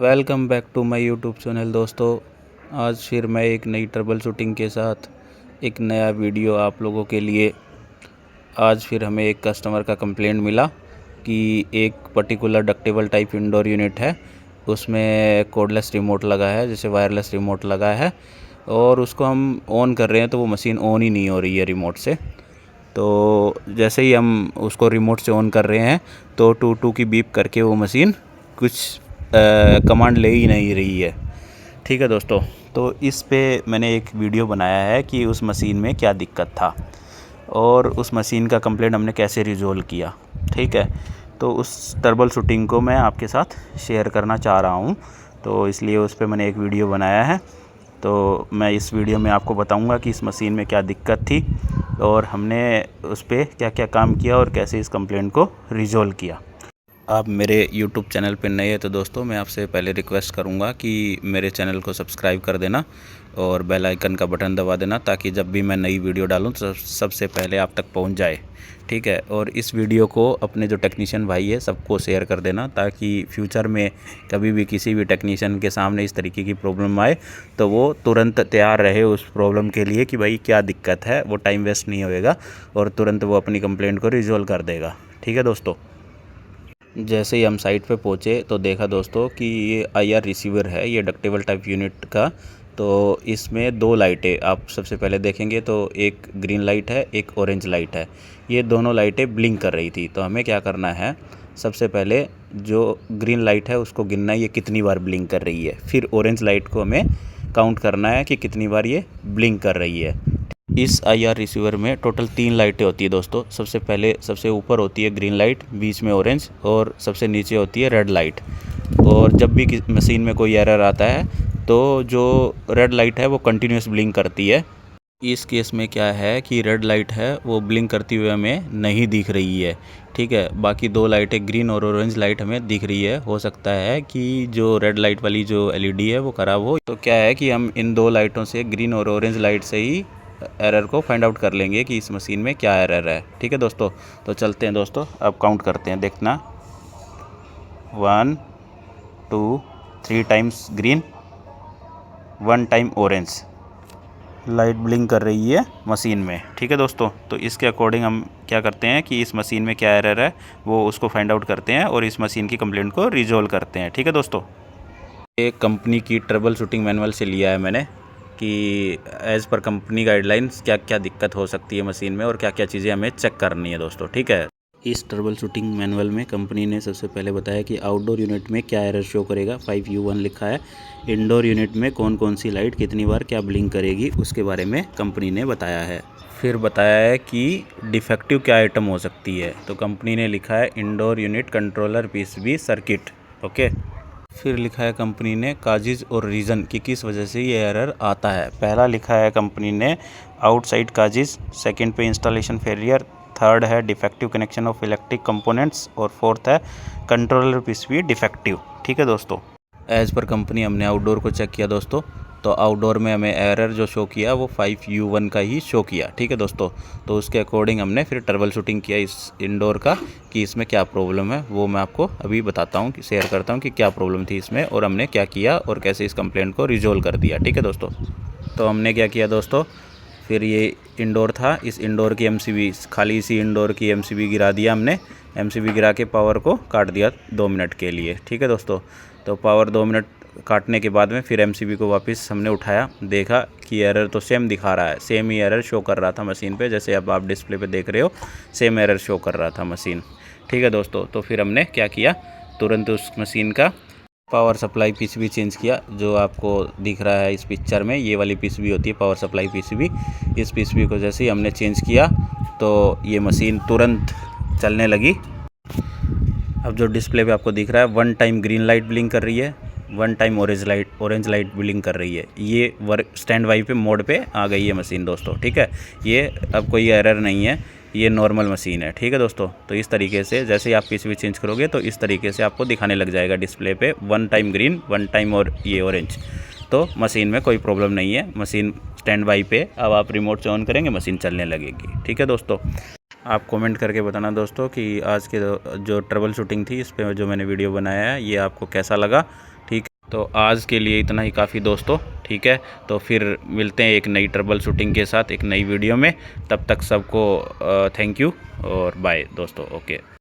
Welcome back to my YouTube channel दोस्तों। आज फिर मैं एक नई ट्रबल शूटिंग के साथ एक नया वीडियो आप लोगों के लिए। आज फिर हमें एक कस्टमर का कंप्लेंट मिला कि एक particular ductable type indoor unit है, उसमें कोडलेस रिमोट लगा है, जैसे वायरलेस रिमोट लगा है, और उसको हम ऑन कर रहे हैं तो वो मशीन ऑन ही नहीं हो रही है रिमोट से। तो जैसे ही हम उसको रिमोट से ऑन कर रहे हैं तो टू टू की बीप करके वो मशीन कुछ कमांड ले ही नहीं रही है। ठीक है दोस्तों, तो इस पे मैंने एक वीडियो बनाया है कि उस मशीन में क्या दिक्कत था और उस मशीन का कंप्लेंट हमने कैसे रिजॉल्व किया। ठीक है, तो उस ट्रबल शूटिंग को मैं आपके साथ शेयर करना चाह रहा हूँ, तो इसलिए उस पे मैंने एक वीडियो बनाया है। तो मैं इस वीडियो में आपको बताऊंगा कि इस मशीन में क्या दिक्कत थी और हमने उस पर क्या क्या काम किया और कैसे इस कंप्लेंट को रिजॉल्व किया। आप मेरे YouTube चैनल पर नए हैं तो दोस्तों मैं आपसे पहले रिक्वेस्ट करूंगा कि मेरे चैनल को सब्सक्राइब कर देना और बेल आइकन का बटन दबा देना, ताकि जब भी मैं नई वीडियो डालूं तो सबसे पहले आप तक पहुंच जाए। ठीक है, और इस वीडियो को अपने जो टेक्नीशियन भाई है सबको शेयर कर देना, ताकि फ्यूचर में कभी भी किसी भी टेक्नीशियन के सामने इस तरीके की प्रॉब्लम आए तो वो तुरंत तैयार रहे उस प्रॉब्लम के लिए कि भाई क्या दिक्कत है, वो टाइम वेस्ट नहीं होएगा और तुरंत वो अपनी कंप्लेंट को रिजॉल्व कर देगा। ठीक है दोस्तों, जैसे ही हम साइट पे पहुँचे तो देखा दोस्तों कि ये IR रिसीवर है, ये डक्टेबल टाइप यूनिट का। तो इसमें दो लाइटें आप सबसे पहले देखेंगे तो एक ग्रीन लाइट है, एक ऑरेंज लाइट है। ये दोनों लाइटें ब्लिंक कर रही थी। तो हमें क्या करना है, सबसे पहले जो ग्रीन लाइट है उसको गिनना है ये कितनी बार ब्लिंक कर रही है, फिर ऑरेंज लाइट को हमें काउंट करना है कि कितनी बार ये ब्लिंक कर रही है। इस IR रिसीवर में टोटल 3 लाइटें होती है दोस्तों। सबसे पहले सबसे ऊपर होती है ग्रीन लाइट, बीच में ऑरेंज और सबसे नीचे होती है रेड लाइट। और जब भी मशीन में कोई एरर आता है तो जो रेड लाइट है वो कंटिन्यूस ब्लिंक करती है। इस केस में क्या है कि रेड लाइट है वो ब्लिंक करती हुए हमें नहीं दिख रही है। ठीक है, बाकी दो लाइटें ग्रीन और ऑरेंज लाइट हमें दिख रही है। हो सकता है कि जो रेड लाइट वाली जो LED है वो ख़राब हो। तो क्या है कि हम इन दो लाइटों से, ग्रीन और ऑरेंज लाइट से ही एरर को फाइंड आउट कर लेंगे कि इस मशीन में क्या एरर है। ठीक है दोस्तों, तो चलते हैं दोस्तों, अब काउंट करते हैं, देखना 1 2 3 times green, 1 time orange light blink कर रही है मशीन में। ठीक है दोस्तों, तो इसके अकॉर्डिंग हम क्या करते हैं कि इस मशीन में क्या एरर है वो उसको फाइंड आउट करते हैं और इस मशीन की कंप्लेंट को रिजॉल्व करते हैं। ठीक है दोस्तों, एक कंपनी की ट्रबल शूटिंग मैनुअल से लिया है मैंने कि एज़ पर कंपनी गाइडलाइंस क्या क्या दिक्कत हो सकती है मशीन में और क्या क्या चीज़ें हमें चेक करनी है दोस्तों। ठीक है, इस ट्रबल शूटिंग मैनुअल में कंपनी ने सबसे पहले बताया कि आउटडोर यूनिट में क्या एरर शो करेगा, 5U1 लिखा है। इंडोर यूनिट में कौन कौन सी लाइट कितनी बार क्या ब्लिंक करेगी उसके बारे में कंपनी ने बताया है। फिर बताया है कि डिफेक्टिव क्या आइटम हो सकती है, तो कंपनी ने लिखा है indoor unit controller PCB circuit. Okay, फिर लिखा है कंपनी ने काजिज़ और रीज़न कि किस वजह से ये एरर आता है। पहला लिखा है कंपनी ने आउटसाइड काजिज़, सेकंड पे इंस्टॉलेशन फेलियर, थर्ड है defective connection of electric components और फोर्थ है कंट्रोलर PCB डिफेक्टिव। ठीक है दोस्तों, एज़ पर कंपनी हमने आउटडोर को चेक किया दोस्तों, तो आउटडोर में हमें एरर जो शो किया वो 5U1 का ही शो किया। ठीक है दोस्तों, तो उसके अकॉर्डिंग हमने फिर ट्रबल शूटिंग किया इस इंडोर का कि इसमें क्या प्रॉब्लम है, वो मैं आपको अभी बताता हूँ, शेयर करता हूँ कि क्या प्रॉब्लम थी इसमें और हमने क्या किया और कैसे इस कंप्लेंट को रिजॉल्व कर दिया। ठीक है दोस्तों, तो हमने क्या किया दोस्तों, फिर ये इंडोर था, इस इंडोर की MCB, खाली इसी इंडोर की MCB गिरा दिया हमने। MCB गिरा के पावर को काट दिया 2 मिनट के लिए। ठीक है दोस्तों, तो पावर 2 मिनट काटने के बाद में फिर MCB को वापस हमने उठाया, देखा कि एरर तो सेम दिखा रहा है, सेम ही एरर शो कर रहा था मशीन पे, जैसे अब आप डिस्प्ले पे देख रहे हो सेम एरर शो कर रहा था मशीन। ठीक है दोस्तों, तो फिर हमने क्या किया, तुरंत उस मशीन का पावर सप्लाई PCB चेंज किया। जो आपको दिख रहा है इस पिक्चर में, ये वाली PCB होती है पावर सप्लाई PCB। इस PCB को जैसे ही हमने चेंज किया तो ये मशीन तुरंत चलने लगी। अब जो डिस्प्ले पे आपको दिख रहा है 1 टाइम ग्रीन लाइट ब्लिंक कर रही है, 1 टाइम ऑरेंज लाइट ब्लिंक कर रही है। ये वर्क स्टैंड बाई पे मोड पे आ गई है मशीन दोस्तों। ठीक है, ये अब कोई एरर नहीं है, ये नॉर्मल मशीन है। ठीक है दोस्तों, तो इस तरीके से जैसे ही आप PCB चेंज करोगे तो इस तरीके से आपको दिखाने लग जाएगा डिस्प्ले पे 1 टाइम ग्रीन, 1 टाइम और ये ऑरेंज। तो मशीन में कोई प्रॉब्लम नहीं है, मशीन स्टैंड बाई पे, अब आप रिमोट से ऑन करेंगे मशीन चलने लगेगी। ठीक है दोस्तों, आप कमेंट करके बताना दोस्तों कि आज के जो ट्रबल शूटिंग थी इस पर जो मैंने वीडियो बनाया है ये आपको कैसा लगा। ठीक। तो आज के लिए इतना ही काफ़ी दोस्तों, ठीक है। तो फिर मिलते हैं एक नई ट्रबल शूटिंग के साथ एक नई वीडियो में। तब तक सबको थैंक यू और बाय दोस्तों। ओके।